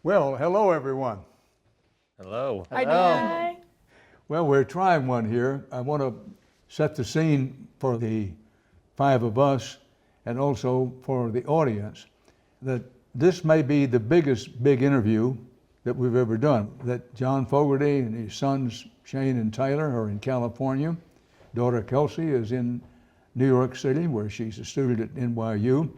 Well, hello everyone. Hello. Hi, Dan. Well, we're trying one here. I want to set the scene for the five of us and also for the audience that this may be the biggest big interview that we've ever done. That John Fogerty and his sons Shane and Tyler are in California. Daughter Kelsy is in New York City, where she's a student at NYU.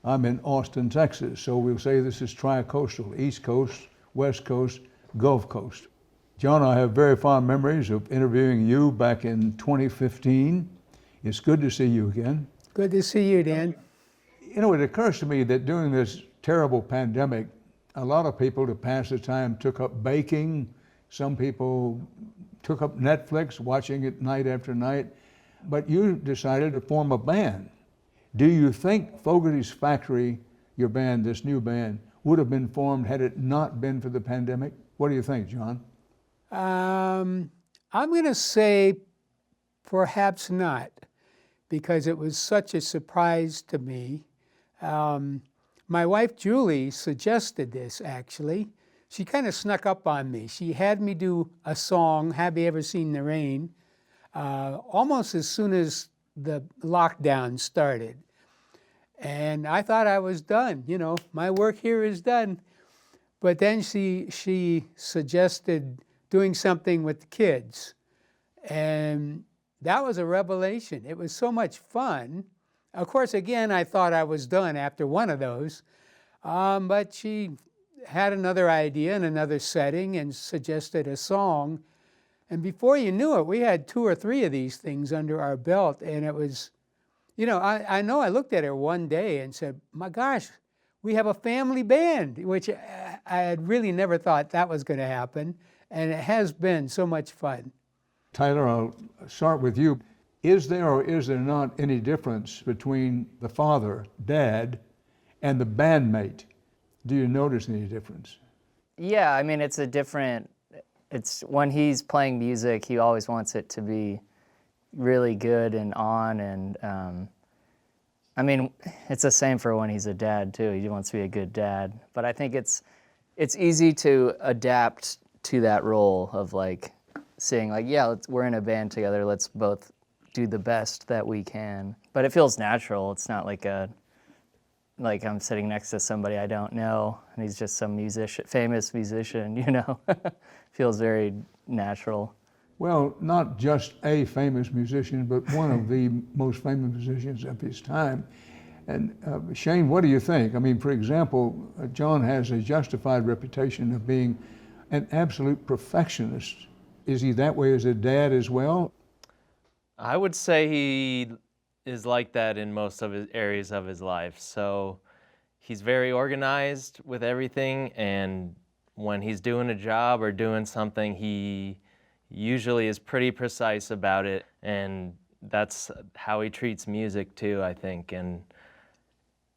I'm in Austin, Texas, so we'll say this is tri-coastal, East Coast, West Coast, Gulf Coast. John, I have very fond memories of interviewing you back in 2015. It's good to see you again. Good to see you, Dan. You know, it occurs to me that during this terrible pandemic, a lot of people to pass the time took up baking. Some people took up Netflix, watching it night after night. But you decided to form a band. Do you think Fogerty's Factory, your band, this new band, would have been formed had it not been for the pandemic? What do you think, John? I'm going to say perhaps not, because it was such a surprise to me. My wife, Julie, suggested this, actually. She kind of snuck up on me. She had me do a song, Have You Ever Seen the Rain, almost as soon as the lockdown started. And I thought I was done. You know, my work here is done. But then she suggested doing something with the kids. And that was a revelation. It was so much fun. Of course, again, I thought I was done after one of those. But she had another idea in another setting and suggested a song. And before you knew it, we had 2 or 3 of these things under our belt. And it was, you know, I know I looked at her one day and said, my gosh, we have a family band, which I had really never thought that was going to happen. And it has been so much fun. Tyler, I'll start with you. Is there or is there not any difference between the father, dad, and the bandmate? Do you notice any difference? Yeah, I mean, it's when he's playing music, he always wants it to be really good and on, and I mean, it's the same for when he's a dad too. He wants to be a good dad. But I think it's easy to adapt to that role of like saying like, yeah, we're in a band together, let's both do the best that we can. But it feels natural. It's not like I'm sitting next to somebody I don't know and he's just some famous musician, you know. Feels very natural. Well, not just a famous musician, but one of the most famous musicians of his time. And Shane, what do you think? I mean, for example, John has a justified reputation of being an absolute perfectionist. Is he that way as a dad as well? I would say he is like that in most of his areas of his life. So he's very organized with everything, and when he's doing a job or doing something, he usually is pretty precise about it, and that's how he treats music too, I think, and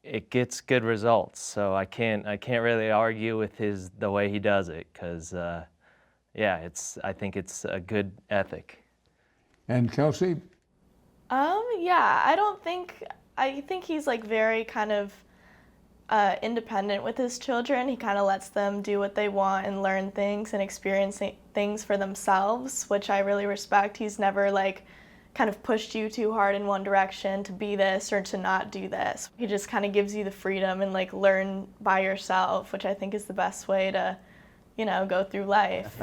it gets good results. So I can't really argue with the way he does it, because yeah, I think it's a good ethic. And Kelsy? Yeah, I think he's like very kind of independent with his children. He kind of lets them do what they want and learn things and experience things for themselves, which I really respect. He's never like kind of pushed you too hard in one direction to be this or to not do this. He just kind of gives you the freedom and like learn by yourself, which I think is the best way to, you know, go through life.